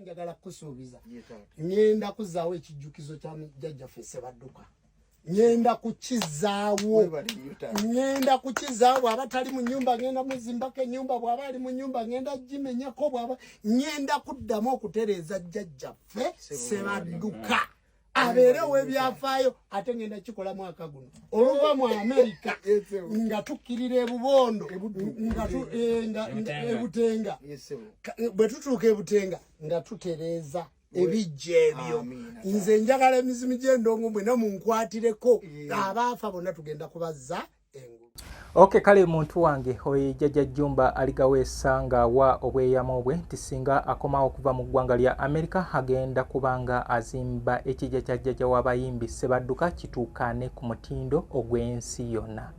njagala kusuubiza ngenda kuzaawo ekijjukizo kya jjajjaffe Ssebadduka ngenda kukizaawo abatali mu nyumba ngenda muzimbako ennyumba bw'aba ali mu nyumba ngenda gimenyako bw'aba ngenda kuddamu okutereeza jjajjaffe Ssebadduka abeere ow'ebyafaayo ate ngenda kikola mwaka guno oluva mu Amerika nga tukkirira ebubondo ebutenga bwe tutuuka ebutenga nga tutereeza ebijja ebyo nze njagala emizimu gy'endongo mwena munkwatireko abaafa bonna tugenda kubazza engulu. Okay, kale muntu wange oyo Jjajja Jjumba aligaweesa ng'awa obweyamo bwe nti singa akomawo okuva mu ggwanga lya Amerika agenda kubanga azimba ekijja kya jjajja w'abayimbi Ssebadduka kituukane ku mutindo ogw'ensi yonna.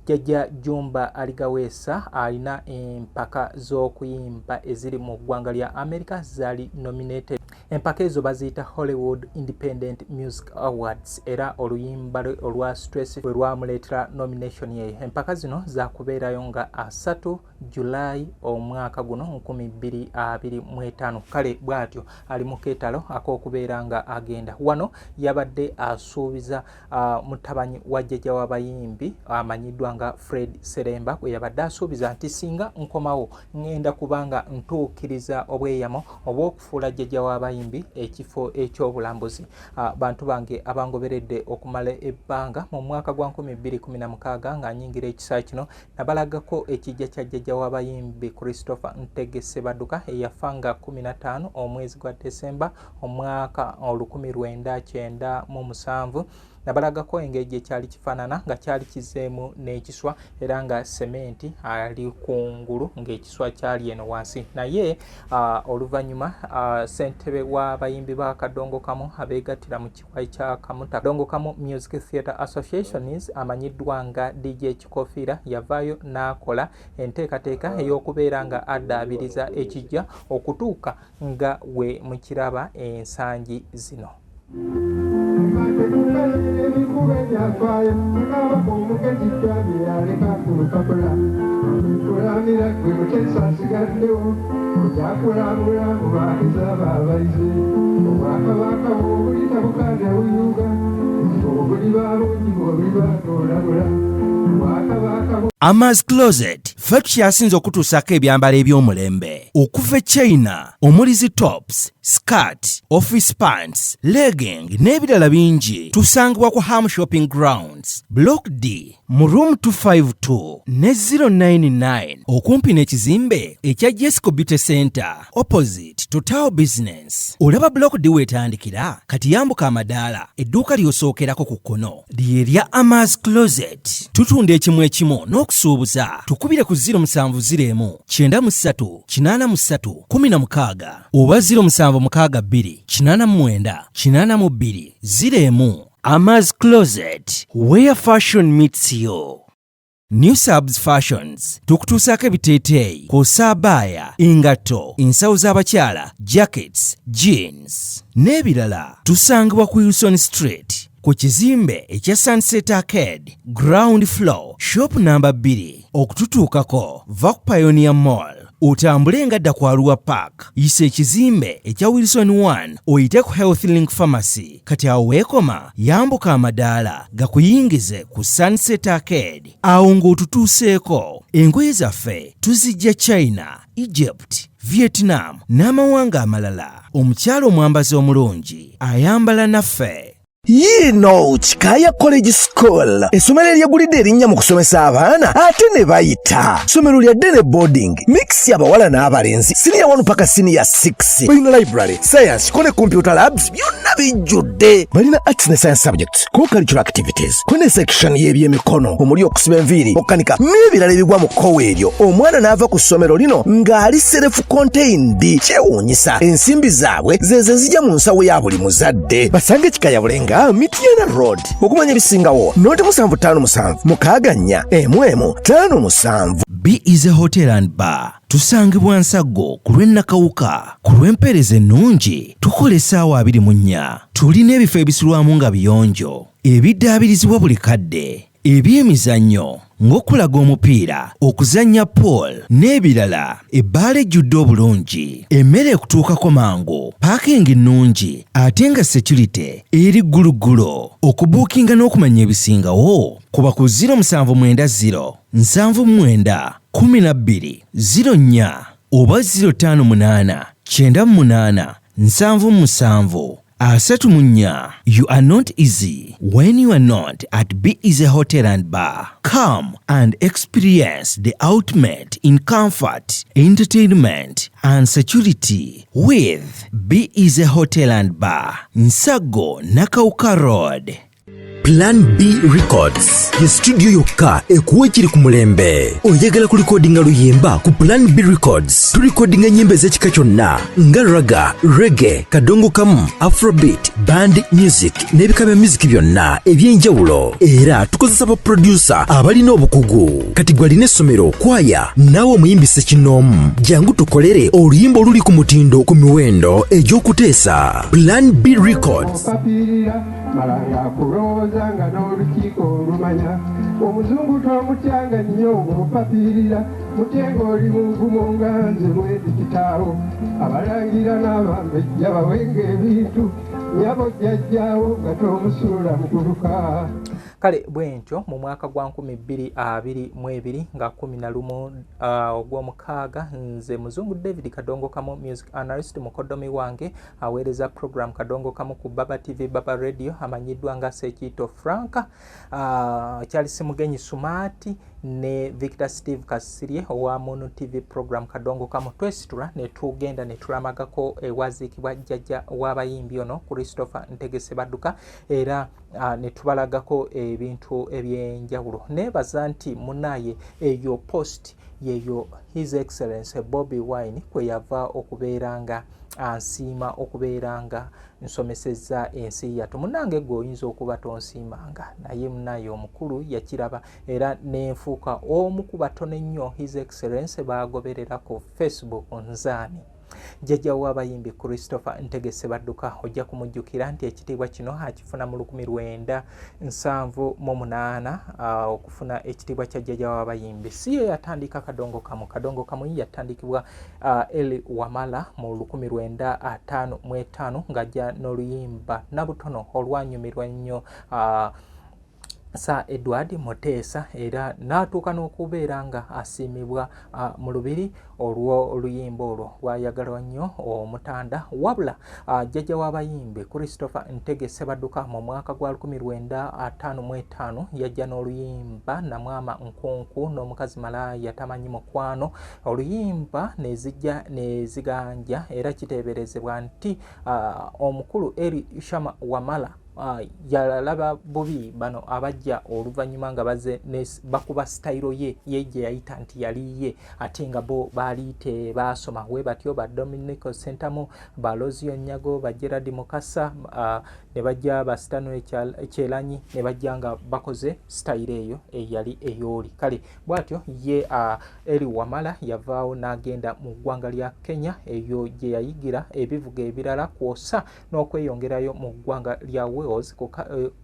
Jjajja Jjumba aligaweesa alina empaka z'okuyimba eziri mu ggwanga lya Amerika zaali nominated. Empaka ezo baziyita Hollywood Independent Music Awards era oluyimba olwa Stress lwe lwamuleetera nomination ye. Empaka zino zaakubeerayo nga 3 July omwaka guno 2025. Kale bw'atyo ali mu keetalo ak'okubeera nga agenda. Wano yabadde asuubiza mutabanyi wa jjajja w'abayimbi amanyiddwa nga Fred Seremba bwe yabadde asuubiza nti singa nkomawo ngenda kubanga ntuukiriza obweyamo obw'okufuula jjajja w'abayimbi ekifo eky'obulambuzi. Bantu bange abangoberedde okumala ebbanga mu mwaka gwa 2016 ng'anyingira ekisa kino nabalagako ekijja kya jjajja w'abayimbi Christopher Ntege Ssebadduka eyafanga 15 omwezi gwa Desemba omwaka 1997. Nabalagako engeri gye kyali kifaanana nga kyali kizeemu n'ekiswa era nga sementi ali kungulu ng'ekiswa kyali eno wansi. Naye oluvannyuma ssentebe w'abayimbi ba Kadongo Kamu abeegattira mu kiwayi kya Kamuta Kadongo Kamu Music Theatre Associations amanyiddwa nga DJ Kikofiira yavaayo n'akola enteekateeka ey'okubeera nga addaabiriza ekijja okutuuka nga we mukiraba ensangi zino. Amaz Closet ffe tukyasinza okutuusako ebyambalo eby'omulembe okuva China omuli tops, skirt, office pants, legging n'ebirala bingi. Tusangibwa ku Ham Shopping Grounds Block D mu room 252 ne 099 okumpi n'ekizimbe ekya Jesco Beauty Center opposite Total Business. Olaba Block D wetandikira kati yambuka amadaala edduuka ly'osookerako ku kkono ly'erya Amaz Closet. Tutunda ekimu n'okusuubuza. Tukubire ku 0701 93 83 16 oba 0762 89 82 01. Amaz Closet, where fashion meets you. New Subs Fashions tukutuusako ebiteeteeyi kw'ossa abaya, engatto, ensawo z'abakyala, jackets, jeans n'ebirala. Tusangibwa ku Wilson Street ku kizimbe ekya Sunset Arcade ground floor shop number 2. Okututuukako va ku Pioneer Mall otambule nga dda ku Arua Park yisa ekizimbe ekya Wilson 1 oyite ku Health Link Pharmacy. Kati awo weekoma yambuka amadaala gakuyingize ku Sunset Arcade awo ng'otutuuseeko. Engoye zaffe tuzijja China, Egypt, Vietnam n'amawanga amalala. Omukyala omwambazi omulungi ayambala naffe. Yino Chikaya College School essomero eryegulidde erinnya mu kusomesa abaana ate ne bayita ssomero lya Dene boarding mix y'abawala n'abalenzi senior 1 paka senior 6. Balina library, science, kone computer labs byonna bijjudde. Balina arts ne science subjects, co-curricular activities, kone section y'ebyemikono omuli okusiba enviiri, okukanika n'ebirala ebigwa mu kkowe eryo. Omwana n'ava ku ssomero lino ng'ali self contained. Kyewuunyisa ensimbi zaabwe ze zijja mu nsawo ya buli muzadde. Basange Chikaya Bulenga Mityana Road okumanya ebisingawo noti 757 mukaganya M 57. Be Easy Hotel and Bar tusangibwa Nsago ku lw'Ennakawuka ku lw'empeereza ennungi tukola essaawa 24. Tulina ebifo ebisulwamu nga biyonjo ebiddaabirizibwa buli kadde ebyemizannyo ng'okulaga omupiira, okuzannya pool n'ebirala. Ebbaala ejjudde obulungi, emmere ekutuukako mangu, paakingi nnungi ate nga security eri gguluggulo. Okubuukinga n'okumanya ebisingawo kuba ku 0790 79 12 04 oba 058 98 77 34. You are not easy when you are not at Be Easy Hotel and Bar. Come and experience the ultimate in comfort, entertainment and security with Be Easy Hotel and Bar, Nsago Nakauka Road. Plan B Records ye studio yokka ekuwa ekiri ku mulembe. Oyagala ku recordinga luyimba ku Plan B Records. Tu recordinga nyimba ez'ekika kyonna nga raga, reggae, kadongo kamu, afrobeat, band music n'ebika bya music byonna eby'enjawulo. Era tukozesa ba producer abalina obukugu. Kati gwalina essomero, kwaya, naawe omuyimbise kinoomu. Jangu tukolere oluyimba oluli ku mutindo ku miwendo egy'okuteesa. Plan B Records. Malanga kuroza nga n'olukiiko olumanya omuzungu twamutyanga nnyo omupapirira mutengo oli mungumu nga nze mwezi kitaawo abalangira n'abambejja bawenga ebintu nyabo jjajjaawo nga tomusuula muguluka. Kale bwentyo mu mwaka gwa 2022 nga 11 ogw'omukaaga nze muzungu David Kadongo Kamu music analyst mukodomi wange aweereza program Kadongo Kamu ku Baba TV Baba Radio amanyiddwa nga Sekito Franka Charles Mugenyi Sumati ne Victor Steve Kasirye owa Mono TV program Kadongo Kamu twesitula ne tugenda ne tulamagako ewazikibwa jjajja w'abayimbi ono Christopher Ntegese Badduka era ne tubalagako ebintu ebyenjawulo. Nebaza nti munaye eyo post yeyo His Excellency Bobby Wine kwe yava okubeeranga ansiima okubeeranga nsomeseza ensi yatu. Munange gwe oyinza okuba tonsiimanga naye munaye omukulu yakiraba era nenfuuka omu ku batono ennyo His Excellency bagoberera ku Facebook nzaani. Jjajja w'abayimbi Christopher Ntegese Badduka ojja kumujjukira nti ekitiibwa kino akifuna mu 1978 okufuna ekitiibwa kya jjajja w'abayimbi. Si ye yatandika Kadongo Kamu. Kadongo Kamu yatandikibwa Eli Wamala mu 1955 ng'ajja n'oluyimba nabutono olwanyumirwa nnyo Sir Edward Motesa era n'atuuka n'okubeera nga asiimibwa mu lubiri oluyimba olwo lwayagalwa nnyo omutanda wabula jjajja w'abayimbi Christopher Ntegese Badduka mu mwaka gwa 1955 yajja n'oluyimba Namwama Nkunku n'omukazi Malaya tamanyi mukwano. Oluyimba neziganja era kiteeberezebwa nti omukulu Eri Shama Wamala yalaba bubi bano abajja oluvannyuma nga baze bakuba style ye gye yayita nti yaliye ate nga bo baaliite baasoma we batyo ba Dominico Sentamu ba Lozio Nyago ba Gerard Mukasa ne bajja ba Stano Ekyelanyi ne bajja nga bakoze style eyo eyali eyoli. Kale bwatyo ye Eri Wamala yavaawo n'agenda mu ggwanga lya Kenya eyo gye yayigira ebivuga ebirala kwosa n'okweyongerayo mu ggwanga lya ku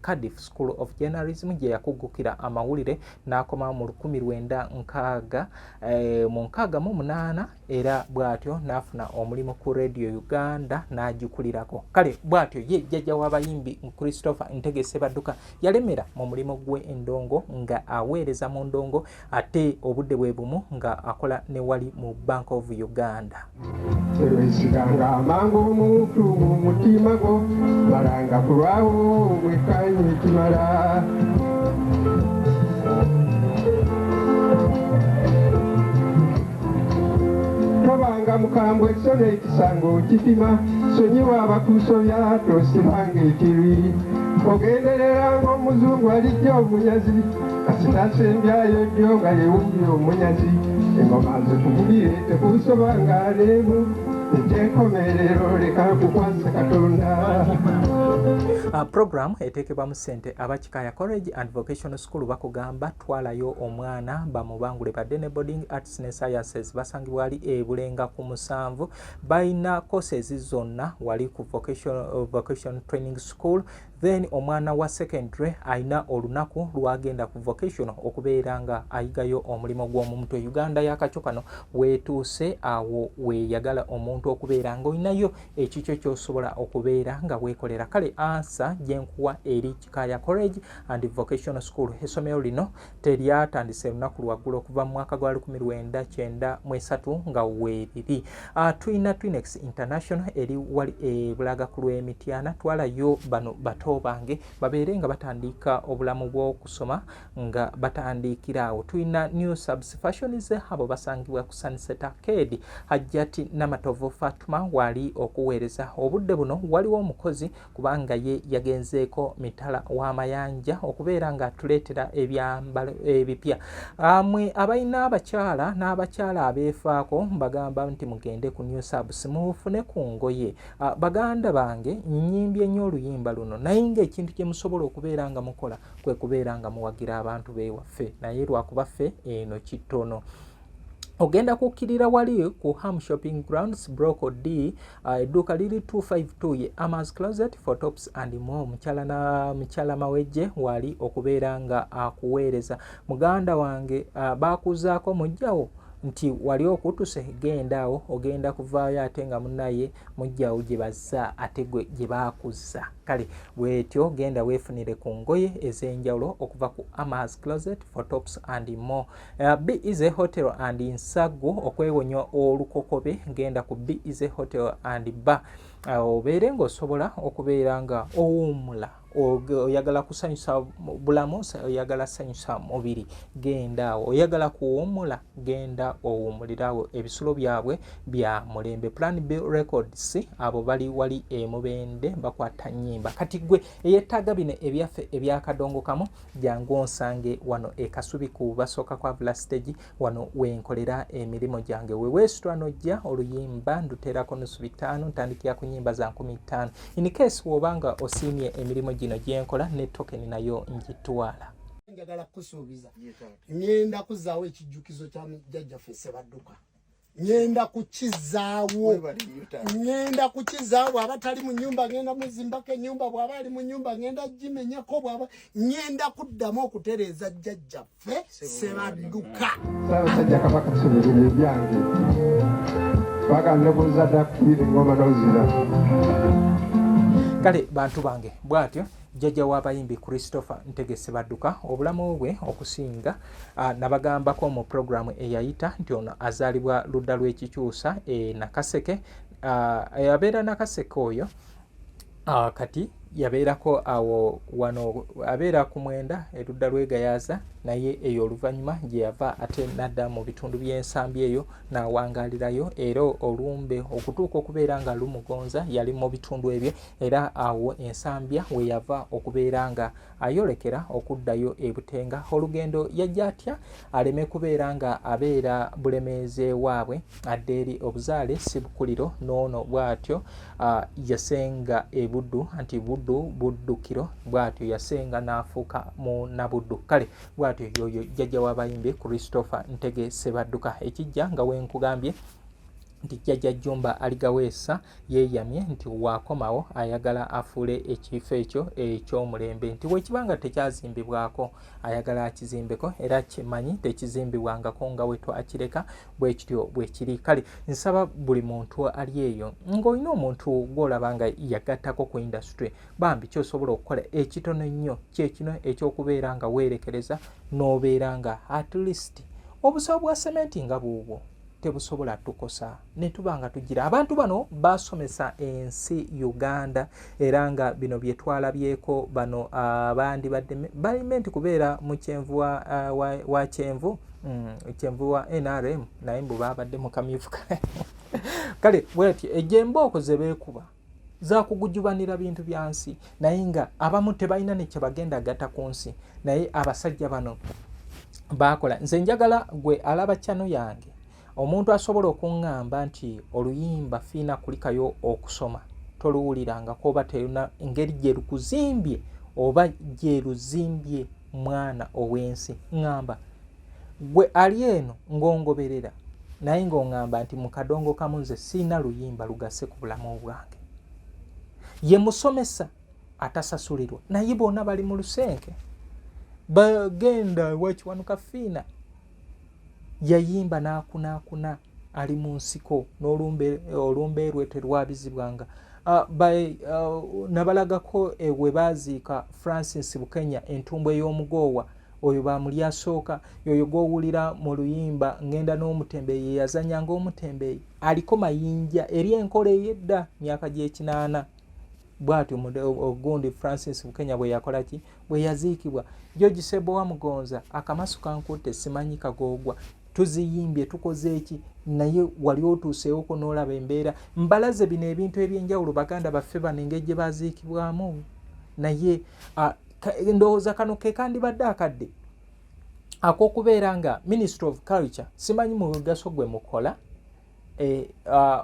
Cardiff School of Journalism gye yakugukira amawulire n'akoma mu 1968 era bwatyo n'afuna omulimu ku Radio Uganda n'agikulirako. Kale bwatyo ye jjajja w'abayimbi Christopher Ntegese Badduka yalemera mu mulimu gwe endongo nga aweereza mu ndongo ate obudde bwe bumu nga akola ne wali mu Bank of Uganda. Ewesiganga amangu omuntu mu mutima gwo malanga kulwawo mwekanye kimala. Tobanga mukambwe ekisolo ekisango kipima sonyiwa abakusobya tosibanga ekirwi ogenderera ng'omuzungu alijja omunyazi kasitasembyayo jjo nga yewumbye omunyazi engoma zikugulire tekusobanga leemu ekyenkomerero leka kukwasa Katonda. Program eteekebwa mu ssente abakikaya College and Vocational School bakugamba twalayo omwana bamubangule ba Dene Boarding Arts ne Sciences basangibwa ali ebulenga ku 7 bayina courses zonna wali ku vocation training school, then omwana wa secondary aina olunaku lwagenda ku vocational okubeera nga ayigayo omulimu gw'omumutwe. Uganda yakakyo kano weetuuse awo weeyagala omuntu okubeera ng'olinayo ekikyo ky'osobola okubeera nga weekolera. Kale ansa gyenkuwa eri Kikaya College and Vocational School. Essomero lino teryatandise lunaku lwaggulu okuva mu mwaka gwa 1993 nga weeriri. Tuyina Twinex International eri wali Bulaga ku lw'Emityana. Twalayo bano bato bange babeere nga batandika obulamu bw'okusoma nga batandikira awo. Tuyina New Subs Fashions abo basangibwa ku Sunset Arcade. Hajjati Namatovu Fatuma wali okuweereza. Obudde buno waliwo omukozi kubanga ye yagenzeeko mitala w'amayanja okubeera nga atuleetera ebyambalo ebipya. Mwe abalina abakyala n'abakyala abeefaako mbagamba nti mugende ku New Subs mufune ku ngoye. Baganda bange nnyimbye nnyo oluyimba luno naye ng'ekintu kye musobola okubeera nga mukola kwe kubeera nga muwagira abantu beewaffe naye lwakuba ffe eno kitono. Ogenda kukkirira wali ku Ham Shopping Grounds Block D, edduuka liri 252 ye Amas Closet for Tops and More. Mukyala Mawejje wali okubeera nga akuweereza. Muganda wange bakuzaako mujjawo nti wali okutuse genda awo ogenda kuvaayo ate nga munnaye mujjawo gye bazza ate gwe gye baakuza. Kale bwetyo genda weefunire ku ngoye ez'enjawulo okuva ku Amas Closet for Tops and More. Be Easy Hotel and Nsagu okwewonya olukokobe genda ku Be Easy Hotel and Bar. Obeere ng'osobola okubeera nga owummula oyagala kusanyusa bulamu, oyagala sanyusa mubiri genda awo, oyagala kuwummula genda owummulirawo. Ebisulo byabwe bya mulembe. Plan B Records abo bali wali Mubende bakwata nnyimba. Kati gwe eyeetaaga bino ebyaffe ebyakadongo kamu jangu onsange wano Kasubi ku basooka kwa Villa Stage wano wenkolera emirimu gyange. Weweesitwa nojja oluyimba nduteerako nusu 5 ntandikira ku nnyimba za 15. In case wobanga osiimye emirimu gino gyenkola ne token nayo njitwala. Njagala kusuubiza ngenda kuzaawo ekijjukizo kya jjajjaffe Ssebadduka. Ngenda kukizaawo abatali mu nnyumba ngenda muzimbako ennyumba, bw'aba ali mu nnyumba ngenda gimenyako, bw'aba ngenda kuddamu okutereeza jjajjaffe Ssebadduka. Ssaabasajja Kabaka Ssebadduka ebyange twagala kuzadda kubiira engoma n'ozira. Kale bantu bange bwatyo jjajja w'abayimbi Christopher Ntege Ssebadduka obulamu bwe okusinga nabagambako mu programu eyayita nti ono azaalibwa ludda lw'ekikyusa Nakaseke. Yabeera Nakaseke oyo kati yabeerako awo wano abeera ku Mwenda erudda lw'Egayaza naye eyo oluvannyuma gye yava ate nadda mu bitundu by'ensambi eyo n'awangaalirayo era olumbe okutuuka okubeera nga lumugonza yali mu bitundu ebyo era awo ensambya we yava okubeera nga ayolekera okuddayo e Butenga. Olugendo yajja atya aleme kubeera nga abeera bulemeeze waabwe adde eri obuzaale si bukuliro noono bw'atyo yasenga e Buddu anti Buddu buddukiro bw'atyo yasenga n'afuuka mu Nabuddu. Kale bw'atyo yoyo jjajja w'abayimbi Christopher Ntege Ssebadduka. Ekijja nga wenkugambye nti jjajja Jjumba Aligaweesa yeeyamye nti waakomawo ayagala afuule ekifo ekyo eky'omulembe nti wekibanga tekyazimbibwako ayagala akizimbeko era kimanyi tekizimbibwangako nga we twakireka bwe kityo bwe kiri. Kale nsaba buli muntu ali eyo ng'olina omuntu gw'olaba nga yagattako ku industry bambi kyosobola okukola ekitono nnyo kyekino ekyokubeera nga weerekereza n'obeera nga at least obusawo bwa sementi nga buubwo tebusobola tukosa ne tuba nga tugira. Abantu bano basomesa ensi Uganda era nga bino bye twalabyeko bano abandi badde balimenti kubeera mu kyenvu wa kyenvu kyenvu wa NRM naye mbu babadde mu kamyufu. Kale bwetyo ejjembooko ze beekuba zakugujubanira bintu bya nsi naye nga abamu tebalina ne kye bagenda gatta ku nsi naye abasajja bano bakola. Nze njagala gwe alaba channel yange omuntu asobola okuŋŋamba nti oluyimba fiina kulikayo okusoma toluwulirangako oba teruna engeri gye lukuzimbye oba gye luzimbye mwana ow'ensi ŋŋamba gwe ali eno ng'ongoberera naye ng'oŋŋamba nti mu kadongo kamu nze siina luyimba lugase ku bulamu bwange. Ye musomesa atasasulirwa naye bonna bali mu lusenke bagenda wakiwanuka fiina yayimba n'akunaakuna ali mu nsiko n'olumbe rwe terwabizibwanga nabalagako we baaziika Francis Bukenya entumbwe y'omugoowa oyo bamuli asooka yoyo gowulira mu luyimba ngenda n'omutembeeyi yazanyanga omutembeeyi aliko mayinja eri enkola ey'edda myaka gy'ekinaana bwatyo ogundi Francis Bukenya bwe yakola ki bwe yaziikibwa George Sebowa Mugonza akamasu kankutte simanyi kagoogwa tuziyimbye tukoze eki naye wali otuuseewo ko n'olaba embeera mbalaze bino ebintu ebyenjawulo baganda baffe bano engeri gye baziikibwamu naye ndowooza kano ke kandibadde akadde ak'okubeera nga Ministry of Culture simanyi mu mugaso gwe mukola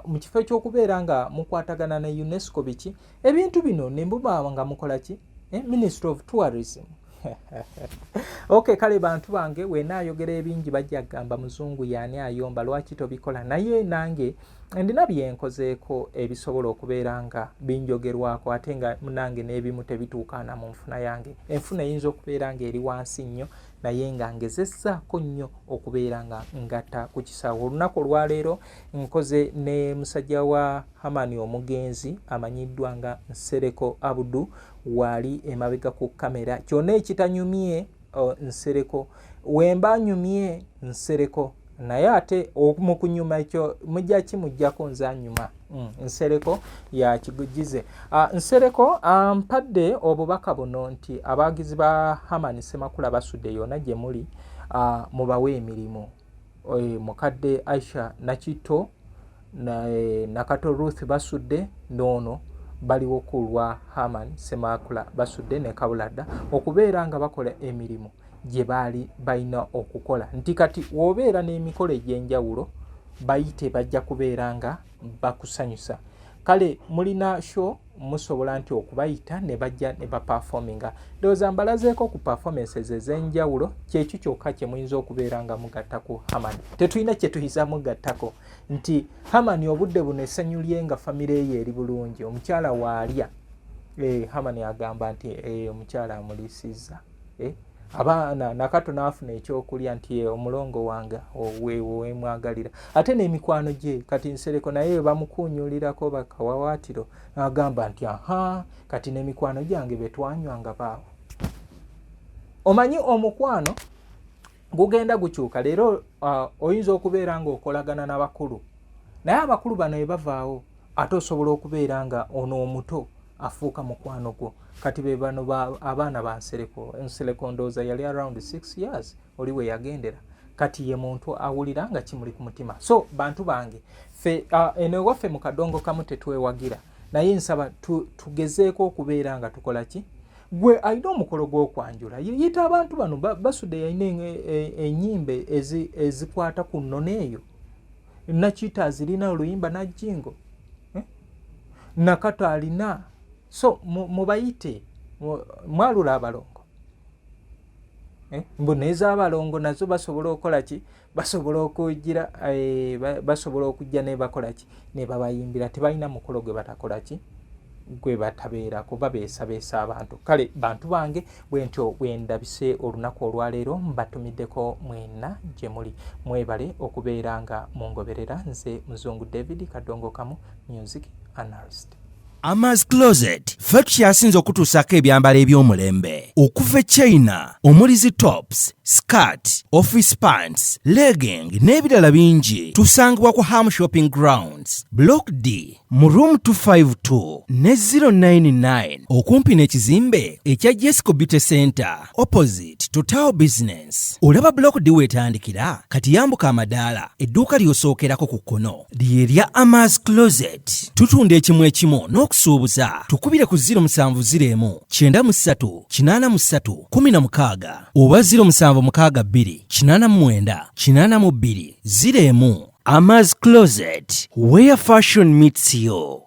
mu kifo ekyokubeera nga mukwatagana ne UNESCO biki ebintu bino ne mbuba nga mukola ki Ministry of Tourism okay kale bantu bange wenaayogera ebingi bajja gamba muzungu yaani ayomba lwaki tobikola naye nange ndina byenkozeeko ebisobola okubeera nga binjogerwako ate nga nange n'ebimu tebituukaana mu nfuna yange enfuna eyinza okubeera nga eri wansi nnyo naye nga ngezessaako nnyo okubeera nga ngatta ku kisaawe olunaku olwaleero nkoze ne musajja wa Hamani omugenzi amanyiddwa nga Nsereko Abudu wali emabega ku kamera kyonna ekitanyumye Nsereko wemba nyumye Nsereko naye ate mu kunyuma ekyo mujjako nzanyuma Nsereko yakigugize Nsereko mpadde obubaka buno nti abagizi ba Hamani Semakula basudde yonna gye muli mubawe emirimu mukadde Aisha Nakito Nakato Ruth basudde noono baliwo kulwa Hamani Semakula basudde ne Kabulada okubeera nga bakola emirimu gye baali balina okukola nti kati wobeera n'emikolo egy'enjawulo bayite bajja kubeera nga bakusanyusa kale mulina show musobola nti okubayita ne bajja ne baperforminga ndowooza mbalazeeko ku performances ez'enjawulo kyekyo kyokka kye muyinza okubeera nga mugatta ku Hamani tetulina kye tuyinza mugattako nti Hamani obudde buno essanyu lye nga famire ye eri bulungi omukyala waalya Hamani agamba nti omukyala amuliisizza abaana Nakato n'afuna ekyokulya nti omulongo wange wemwagalira ate n'emikwano gye kati Nsereko naye bamukunyulirako bakawawaatiro agamba nti kati n'emikwano gyange betwanywanga baawo omanyi omukwano gugenda gukyuka leero oyinza okubeera nga okolagana n'abakulu naye abakulu bano ebavaawo ate osobola okubeera nga ono omuto afuuka mukwano gwo kati be bano abaana ba Nsereko ndowooza yali around 6 years oli we yagendera kati ye muntu awulira nga kimuli ku mutima so bantu bange fe eno waffe mu kadongo kamu tetwewagira naye nsaba tugezeeko okubeera nga tukola ki gwe alina omukolo gw'okwanjula yita abantu bano basudde yalina ennyimbe ezikwata ku nnono eyo Nakita azirina oluyimba najjingo Nakato alina so mubayite mwalula abalongo mboneza abalongo nazo basobola okukola ki basobola okugira basobola okujja ne bakola ki ne babayimbira tebalina mukolo gwe batakola ki gwe batabeera kuba beesabeesa abantu kale bantu bange bwentyo bwendabise olunaku olwaleero mbatumiddeko mwena gye muli mwebale okubeera nga mungoberera nze Muzungu David Kadongo Kamu music analyst Amaz Closet ffe tukyasinze okutuusako ebyambalo eby'omulembe okuva China omuli zi tops, skirt, office pants, legging n'ebirala bingi tusangibwa ku Ham Shopping Grounds Block D mu room 252 ne 099 okumpi n'ekizimbe ekya Jesco Beauty Center opposite Total Business. Olaba Block D wetandikira kati yambuka amadaala edduuka ly'osookerako ku kkono ly'erya Amaz Closet tutunda ekimu ekimu n'okusuubuza tukubire ku 070 93 83 16 oba 0762 89 82 01 Amaz Closet where fashion meets you.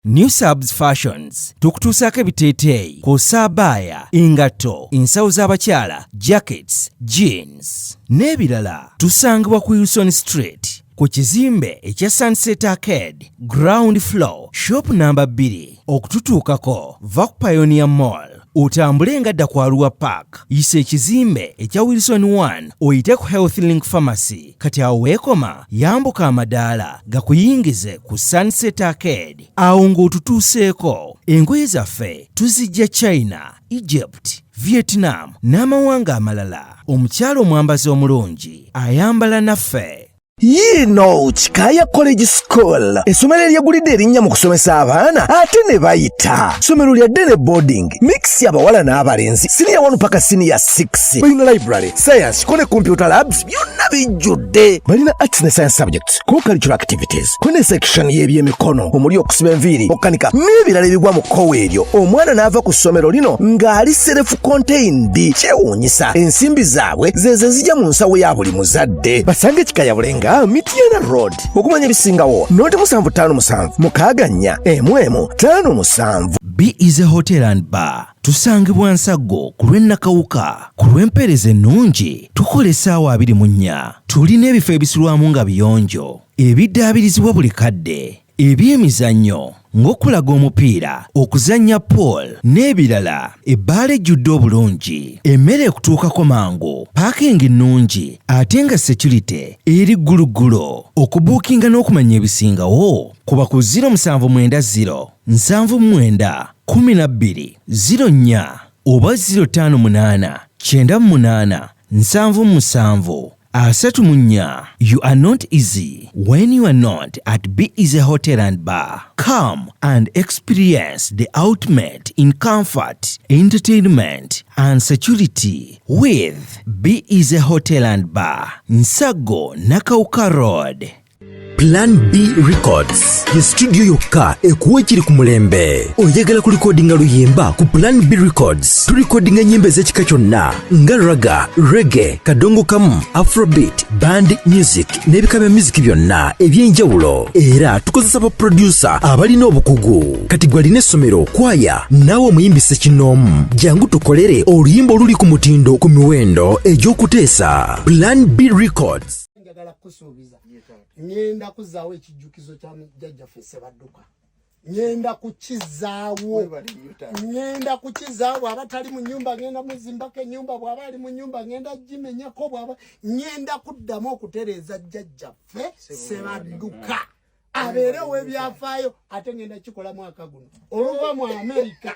New Subs Fashions tukutuusaako ebiteeteeyi kosaabaaya engatto ensawo z'abakyala jackets jeans n'ebirala tusangibwa ku Wilson Street ku kizimbe ekya Sunset Arcade ground floor shop number 2 okututuukako Vac Pioneer Mall. Otambule nga dda ku Arua Park, yisa ekizimbe ekya Wilson 1 oyite ku Health Link Pharmacy. Kati awo weekoma yambuka amadaala gakuyingize ku Sunset Arcade. Awo ng'otutuuseeko engoye zaffe tuzijja China, Egypt, Vietnam n'amawanga amalala. Omukyala omwambazi omulungi ayambala naffe. Yino Chikaya College School essomero eryegulidde erinnya mu kusomesa abaana ate ne bayita. Ssomero lya Dene Boarding mix y'abawala n'abalenzi senior 1 paka senior 6. Balina library, science, kone computer labs byonna bijjudde. Balina arts ne science subjects, co-curricular activities, kone section y'ebyemikono omuli okusiba enviiri, okukanika n'ebirala ebigwa mu kkowe eryo. Omwana n'ava ku ssomero lino ng'ali self-contained. Kyewuunyisa ensimbi zaabwe ze zijja mu nsawo ya buli muzadde. Basange Chikaya Bulenga Mityana Road. Okumanya ebisingawo noti 757 mukaganya emwemu 57. B is a hotel and bar. Tusangibwa Nsago ku lw'Ennakawuka. Ku lw'empeereza ennungi tukola essaawa 24. Tulina ebifo ebisulwamu nga biyonjo, ebiddaabirizibwa buli kadde, ebyemizannyo ng'okulaga omupiira, okuzannya pool n'ebirala. Ebbaala ejjudde obulungi, emmere ekutuukako mangu, paakingi nnungi ate nga security eri gguluggulo. Okubuukinga n'okumanya ebisingawo kuba ku 0790 79 12 04 oba 058 98 77 34. You are not easy when you are not at B is a hotel and bar. Come and experience the ultimate in comfort, entertainment and security with B is a hotel and bar. Nsago Nakauka Road. Plan B Records ye studio yokka ekuwa ekiri ku mulembe. Oyagala ku recordinga luyimba ku Plan B Records. Tu recordinga nyimbe z'ekika kyonna nga raga, reggae, kadongo kamu, afrobeat, band music n'ebika bya music byonna eby'enjawulo. Era tukozesa ba producer abalina obukugu. Kati gwalina essomero, kwaya, naawe omuyimbise kinoomu. Jangu tukolere oluyimba oluli ku mutindo ku miwendo egy'okuteesa. Plan B Records. Ngenda kuzaawo ekijjukizo kya jjajjaffe Ssebadduka. Ngenda kukizaawo abatali mu nnyumba ngenda muzimbako ennyumba, bw'aba ali mu nnyumba ngenda gimenyako, bw'aba ngenda kuddamu okutereeza jjajjaffe Ssebadduka abeere ow'ebyafaayo. Ate ngenda kikola mwaka guno oluva mu Amerika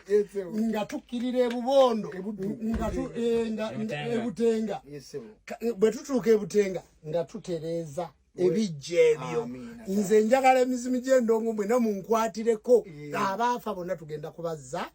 nga tukkirira ebubondo ebutenga, bwe tutuuka ebutenga nga tutereeza ebijja ebyo. Nze njagala emizimu gy'endongo mwena munkwatireko, abaafa bonna tugenda kubazza